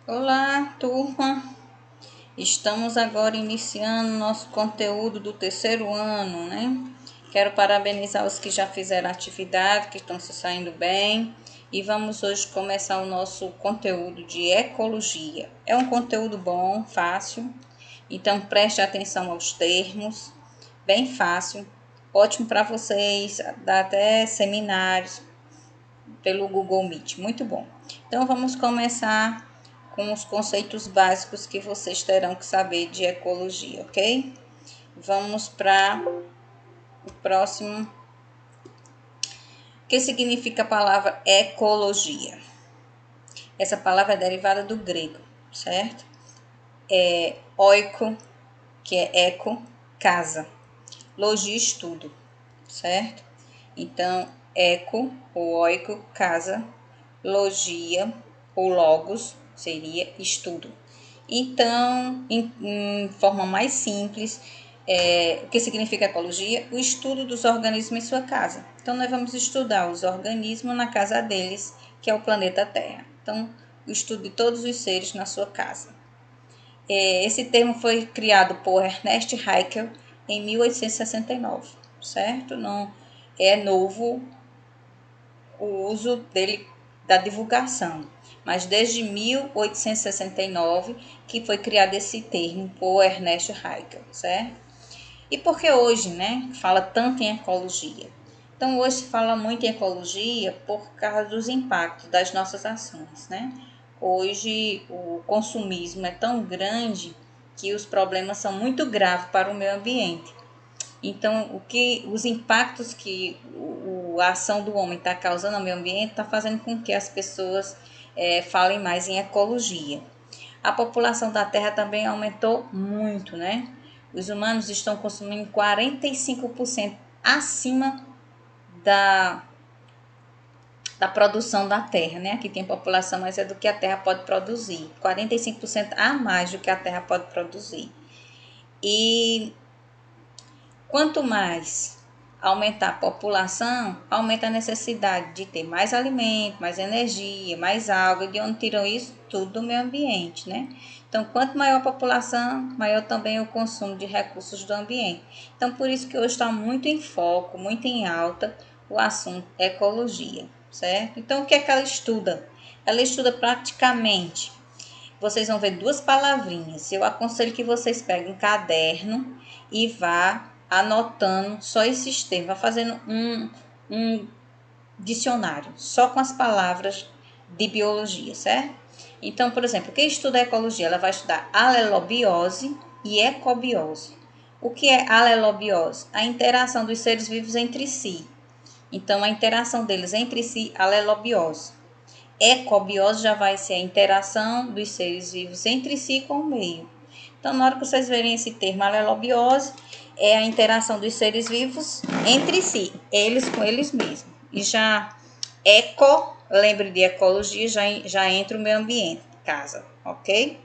Olá, turma! Estamos agora iniciando nosso conteúdo do terceiro ano, né? Quero parabenizar os que já fizeram a atividade, que estão se saindo bem. E vamos hoje começar o nosso conteúdo de ecologia. É um conteúdo bom, fácil, então preste atenção aos termos, bem fácil, ótimo para vocês, dá até seminários pelo Google Meet, muito bom. Então vamos começar com os conceitos básicos que vocês terão que saber de ecologia, ok? Vamos para o próximo. O que significa a palavra ecologia? Essa palavra é derivada do grego, certo? É oiko, que é eco, casa. Logia, estudo, certo? Então, eco ou oiko, casa. Logia ou logos seria estudo. Então, em forma mais simples, o que significa ecologia? O estudo dos organismos em sua casa. Então, nós vamos estudar os organismos na casa deles, que é o planeta Terra. Então, o estudo de todos os seres na sua casa. Esse termo foi criado por Ernest Haeckel em 1869, certo? Não é novo o uso dele da divulgação, mas desde 1869 que foi criado esse termo por Ernest Haeckel, certo? E por que hoje, né, fala tanto em ecologia? Então hoje se fala muito em ecologia por causa dos impactos das nossas ações, né? Hoje o consumismo é tão grande que os problemas são muito graves para o meio ambiente. Então, os impactos que a ação do homem está causando ao meio ambiente está fazendo com que as pessoas falem mais em ecologia. A população da Terra também aumentou muito, né? Os humanos estão consumindo 45% acima da, da produção da Terra, né? Aqui tem população, mas é do que a Terra pode produzir. 45% a mais do que a Terra pode produzir. E quanto mais aumentar a população, aumenta a necessidade de ter mais alimento, mais energia, mais água. De onde tiram isso? Tudo do meio ambiente, né? Então, quanto maior a população, maior também o consumo de recursos do ambiente. Então, por isso que hoje está muito em foco, muito em alta o assunto ecologia, certo? Então, o que é que ela estuda? Ela estuda praticamente. Vocês vão ver duas palavrinhas. Eu aconselho que vocês peguem um caderno e vá anotando só esses termos, vá fazendo um dicionário, só com as palavras de biologia, certo? Então, por exemplo, quem estuda ecologia, ela vai estudar alelobiose e ecobiose. O que é alelobiose? A interação dos seres vivos entre si. Então, a interação deles entre si, alelobiose. Ecobiose já vai ser a interação dos seres vivos entre si com o meio. Então, na hora que vocês verem esse termo alelobiose, é a interação dos seres vivos entre si, eles com eles mesmos. E já eco, lembre de ecologia, já entra o meio ambiente, casa, ok?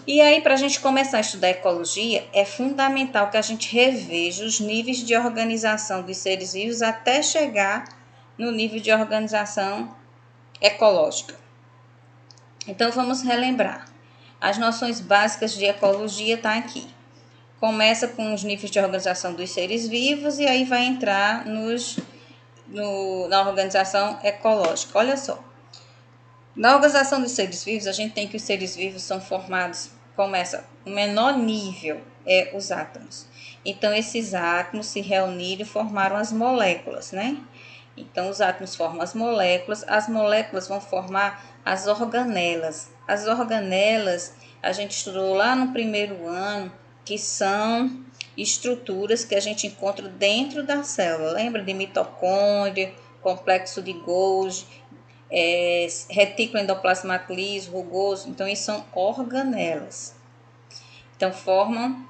E aí, para a gente começar a estudar ecologia, é fundamental que a gente reveja os níveis de organização dos seres vivos até chegar no nível de organização ecológica. Então, vamos relembrar. As noções básicas de ecologia estão aqui. Começa com os níveis de organização dos seres vivos e aí vai entrar na organização ecológica. Olha só. Na organização dos seres vivos, a gente tem que os seres vivos são formados, começa o menor nível é os átomos. Então, esses átomos se reuniram e formaram as moléculas, né? Então, os átomos formam as moléculas vão formar as organelas. As organelas, a gente estudou lá no primeiro ano, que são estruturas que a gente encontra dentro da célula. Lembra de mitocôndria, complexo de Golgi, retículo endoplasmático liso, rugoso? Então, isso são organelas. Então, formam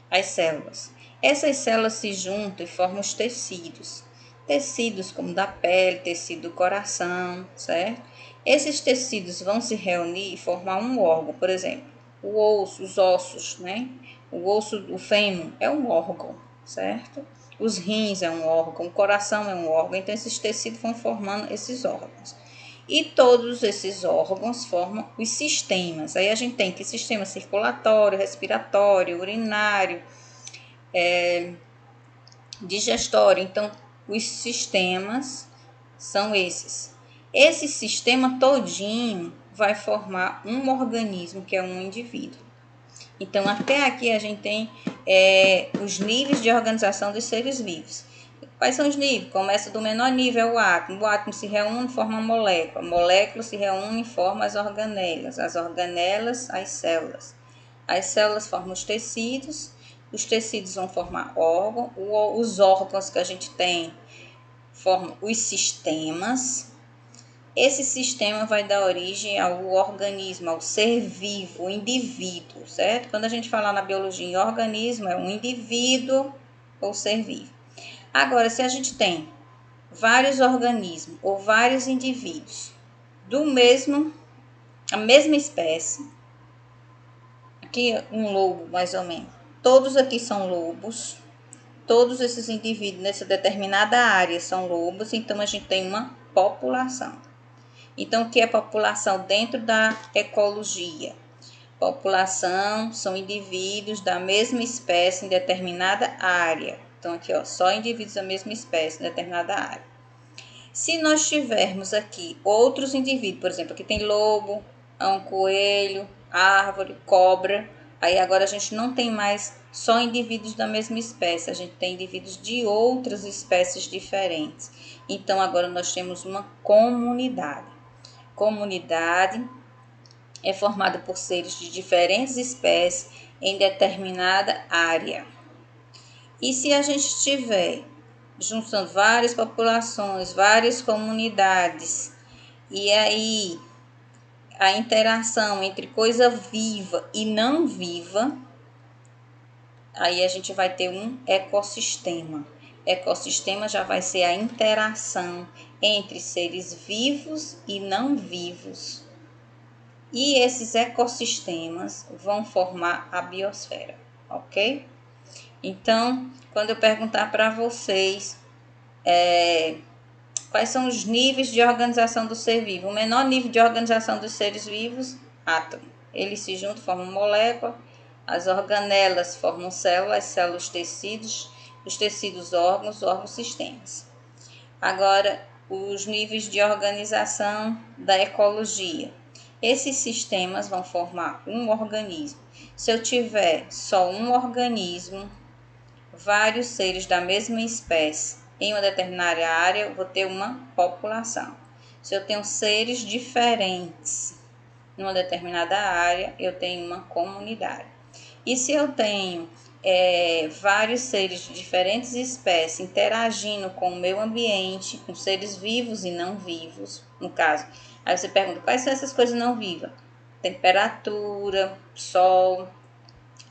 as células. Essas células se juntam e formam os tecidos. Tecidos como da pele, tecido do coração, certo? Esses tecidos vão se reunir e formar um órgão, por exemplo, o osso, os ossos, né? O osso, o fêmur é um órgão, certo? Os rins é um órgão, o coração é um órgão, então esses tecidos vão formando esses órgãos. E todos esses órgãos formam os sistemas. Aí a gente tem que sistema circulatório, respiratório, urinário, digestório. Então, os sistemas são esses. Esse sistema todinho vai formar um organismo, que é um indivíduo. Então, até aqui a gente tem os níveis de organização dos seres vivos. Quais são os níveis? Começa do menor nível, o átomo. O átomo se reúne e forma uma molécula. A molécula se reúne e forma as organelas. As organelas, as células. As células formam os tecidos vão formar órgãos. Os órgãos que a gente tem formam os sistemas. Esse sistema vai dar origem ao organismo, ao ser vivo, o indivíduo, certo? Quando a gente fala na biologia em organismo, é um indivíduo ou ser vivo. Agora, se a gente tem vários organismos ou vários indivíduos a mesma espécie, aqui um lobo mais ou menos, todos aqui são lobos, todos esses indivíduos nessa determinada área são lobos, então a gente tem uma população. Então, o que é população dentro da ecologia? População são indivíduos da mesma espécie em determinada área. Então, aqui, ó, só indivíduos da mesma espécie em determinada área. Se nós tivermos aqui outros indivíduos, por exemplo, aqui tem lobo, um coelho, árvore, cobra, aí agora a gente não tem mais só indivíduos da mesma espécie, a gente tem indivíduos de outras espécies diferentes. Então, agora nós temos uma comunidade. Comunidade é formada por seres de diferentes espécies em determinada área. E se a gente tiver juntando várias populações, várias comunidades, e aí a interação entre coisa viva e não viva, aí a gente vai ter um ecossistema. Ecossistema já vai ser a interação entre seres vivos e não vivos. E esses ecossistemas vão formar a biosfera, ok? Então, quando eu perguntar para vocês quais são os níveis de organização do ser vivo, o menor nível de organização dos seres vivos, átomo. Eles se juntam, formam molécula, as organelas formam células, as células tecidos, os tecidos órgãos, órgãos sistemas. Agora, os níveis de organização da ecologia. Esses sistemas vão formar um organismo. Se eu tiver só um organismo, vários seres da mesma espécie em uma determinada área, eu vou ter uma população. Se eu tenho seres diferentes numa determinada área, eu tenho uma comunidade. E se eu tenho vários seres de diferentes espécies interagindo com o meio ambiente, com seres vivos e não vivos, no caso, aí você pergunta, quais são essas coisas não vivas? Temperatura, sol,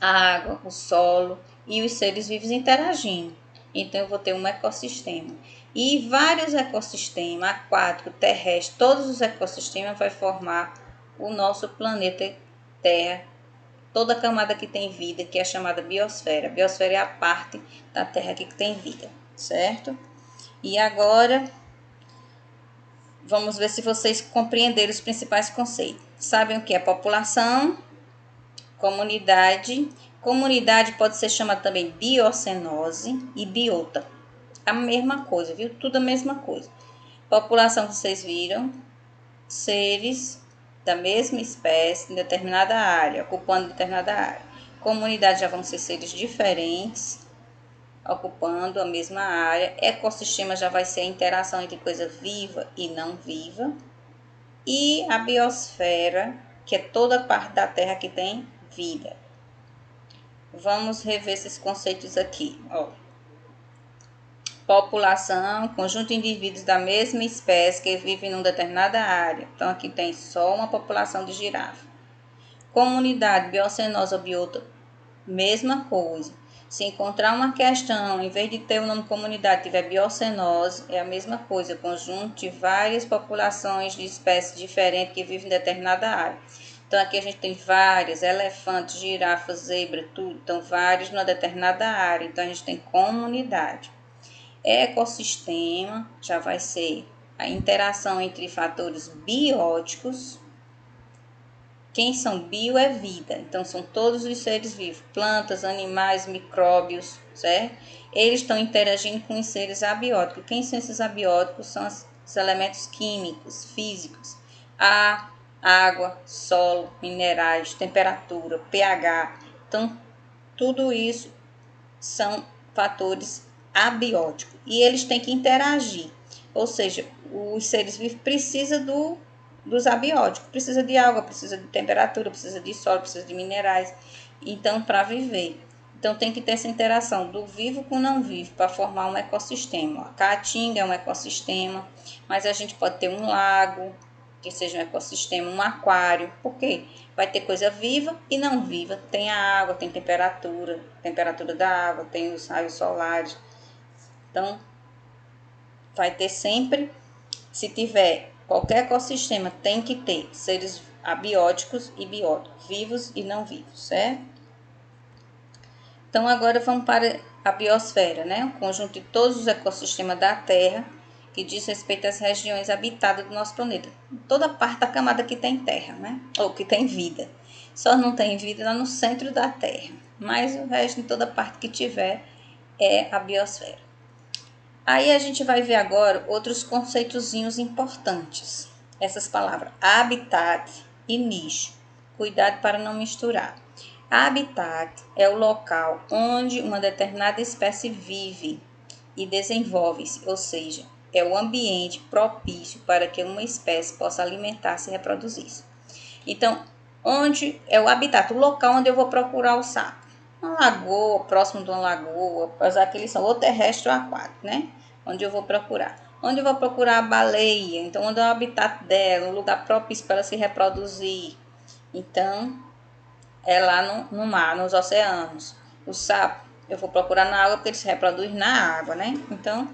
água, o solo e os seres vivos interagindo. Então, eu vou ter um ecossistema. E vários ecossistemas, aquático, terrestre, todos os ecossistemas vai formar o nosso planeta Terra, toda a camada que tem vida, que é chamada biosfera. A biosfera é a parte da Terra que tem vida, certo? E agora, vamos ver se vocês compreenderam os principais conceitos. Sabem o que é população, comunidade. Comunidade pode ser chamada também biocenose e biota. A mesma coisa, viu? Tudo a mesma coisa. População, vocês viram, seres da mesma espécie em determinada área, ocupando determinada área. Comunidade já vão ser seres diferentes, ocupando a mesma área. Ecossistema já vai ser a interação entre coisa viva e não viva. E a biosfera, que é toda a parte da Terra que tem vida. Vamos rever esses conceitos aqui. Ó. População, conjunto de indivíduos da mesma espécie que vivem em uma determinada área. Então, aqui tem só uma população de girafa. Comunidade, biocenose ou biota, mesma coisa. Se encontrar uma questão, em vez de ter o nome comunidade, tiver biocenose, é a mesma coisa. Conjunto de várias populações de espécies diferentes que vivem em determinada área. Então, aqui a gente tem vários, elefantes, girafas, zebra, tudo. Então, vários numa determinada área. Então, a gente tem comunidade. Ecossistema já vai ser a interação entre fatores bióticos. Quem são bio é vida, então são todos os seres vivos, plantas, animais, micróbios, certo? Eles estão interagindo com os seres abióticos. Quem são esses abióticos? São os elementos químicos, físicos, ar, água, solo, minerais, temperatura, pH. Então, tudo isso são fatores abióticos e eles têm que interagir, ou seja, os seres vivos precisam dos abióticos, precisa de água, precisa de temperatura, precisa de solo, precisa de minerais, então para viver. Então tem que ter essa interação do vivo com o não vivo para formar um ecossistema. A caatinga é um ecossistema, mas a gente pode ter um lago, que seja um ecossistema, um aquário. Por quê? Vai ter coisa viva e não viva. Tem a água, tem temperatura da água, tem os raios solares. Então, vai ter sempre, se tiver qualquer ecossistema, tem que ter seres abióticos e bióticos, vivos e não vivos, certo? Então, agora vamos para a biosfera, né? O conjunto de todos os ecossistemas da Terra, que diz respeito às regiões habitadas do nosso planeta. Toda parte da camada que tem terra, né? Ou que tem vida. Só não tem vida lá no centro da Terra. Mas o resto, em toda parte que tiver, é a biosfera. Aí a gente vai ver agora outros conceitozinhos importantes. Essas palavras, habitat e nicho. Cuidado para não misturar. Habitat é o local onde uma determinada espécie vive e desenvolve-se, ou seja, é o ambiente propício para que uma espécie possa alimentar-se e reproduzir-se. Então, onde é o habitat, o local onde eu vou procurar o sapo? Uma lagoa, próximo de uma lagoa, apesar que eles são ou terrestre ou aquático, né? Onde eu vou procurar. Onde eu vou procurar a baleia, então onde é o habitat dela, um lugar propício para ela se reproduzir. Então, é lá no mar, nos oceanos. O sapo, eu vou procurar na água porque ele se reproduz na água, né? Então,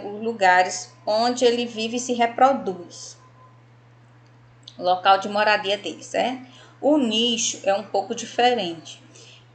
os lugares onde ele vive e se reproduz. O local de moradia dele, certo? O nicho é um pouco diferente.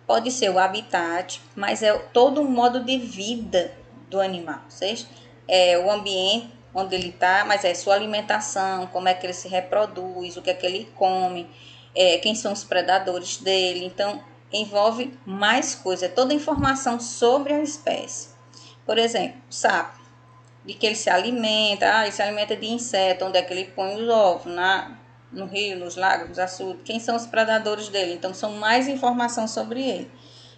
Pode ser o habitat, mas é todo um modo de vida do animal, certo? É o ambiente onde ele está, mas é sua alimentação, como é que ele se reproduz, o que é que ele come, quem são os predadores dele. Então, envolve mais coisa, é toda a informação sobre a espécie. Por exemplo, o sapo, de que ele se alimenta, ele se alimenta de inseto, onde é que ele põe os ovos, no rio, nos lagos, nos açudes, quem são os predadores dele. Então, são mais informação sobre ele.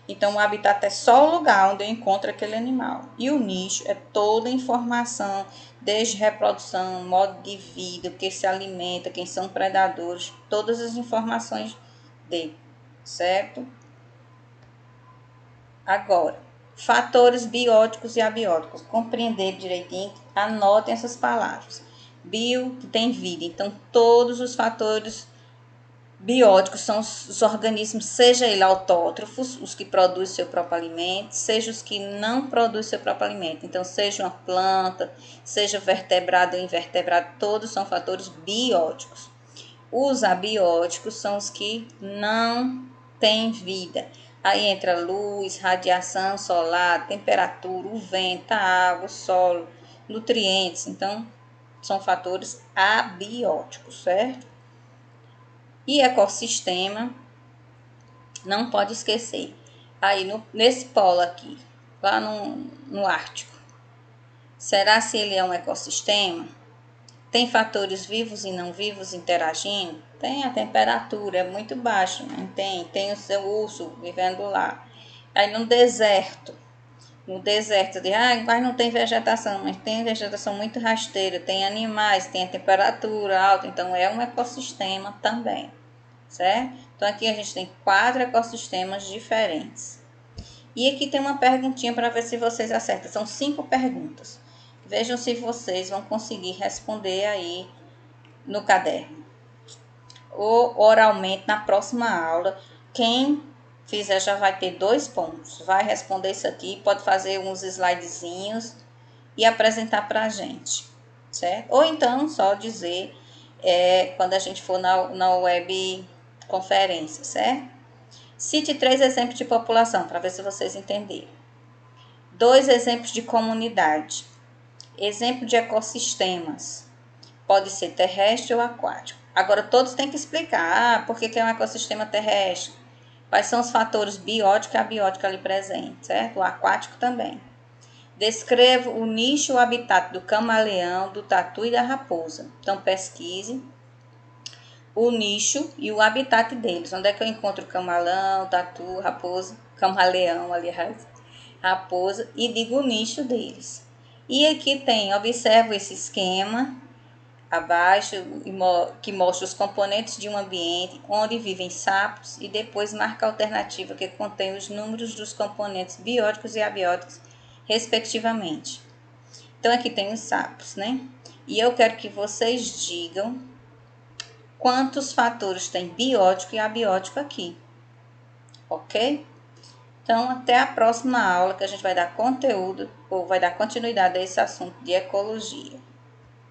Então, o habitat é só o lugar onde eu encontro aquele animal. E o nicho é toda a informação, desde reprodução, modo de vida, o que se alimenta, quem são predadores, todas as informações dele, certo? Agora, fatores bióticos e abióticos. Compreender direitinho, anotem essas palavras. Bio, que tem vida. Então, todos os fatores bióticos são os organismos, seja ele autótrofos, os que produzem seu próprio alimento, seja os que não produzem seu próprio alimento. Então, seja uma planta, seja vertebrado ou invertebrado, todos são fatores bióticos. Os abióticos são os que não têm vida. Aí entra luz, radiação solar, temperatura, o vento, a água, o solo, nutrientes. Então, são fatores abióticos, certo? E ecossistema, não pode esquecer. Aí nesse polo aqui, lá no Ártico, será se ele é um ecossistema? Tem fatores vivos e não vivos interagindo? Tem, a temperatura é muito baixa, né? Tem o seu urso vivendo lá. Aí no deserto, mas não tem vegetação, mas tem vegetação muito rasteira, tem animais, tem a temperatura alta, então é um ecossistema também, certo? Então aqui a gente tem 4 ecossistemas diferentes. E aqui tem uma perguntinha para ver se vocês acertam, são 5 perguntas. Vejam se vocês vão conseguir responder aí no caderno. Ou oralmente na próxima aula. Quem fizer já vai ter 2 pontos. Vai responder isso aqui, pode fazer uns slidezinhos e apresentar para a gente, certo? Ou então só dizer quando a gente for na web conferência, certo? Cite 3 exemplos de população, para ver se vocês entenderam. 2 exemplos de comunidade. Exemplo de ecossistemas. Pode ser terrestre ou aquático. Agora, todos têm que explicar por que é um ecossistema terrestre. Quais são os fatores biótico e abiótico ali presentes, certo? O aquático também. Descreva o nicho ou habitat do camaleão, do tatu e da raposa. Então, pesquise o nicho e o habitat deles. Onde é que eu encontro camaleão, tatu, raposa, camaleão, aliás, raposa, e digo o nicho deles. E aqui tem, observa esse esquema abaixo, que mostra os componentes de um ambiente onde vivem sapos, e depois marca a alternativa que contém os números dos componentes bióticos e abióticos, respectivamente. Então, aqui tem os sapos, né? E eu quero que vocês digam quantos fatores tem biótico e abiótico aqui, ok? Então, até a próxima aula que a gente vai dar conteúdo, ou vai dar continuidade a esse assunto de ecologia.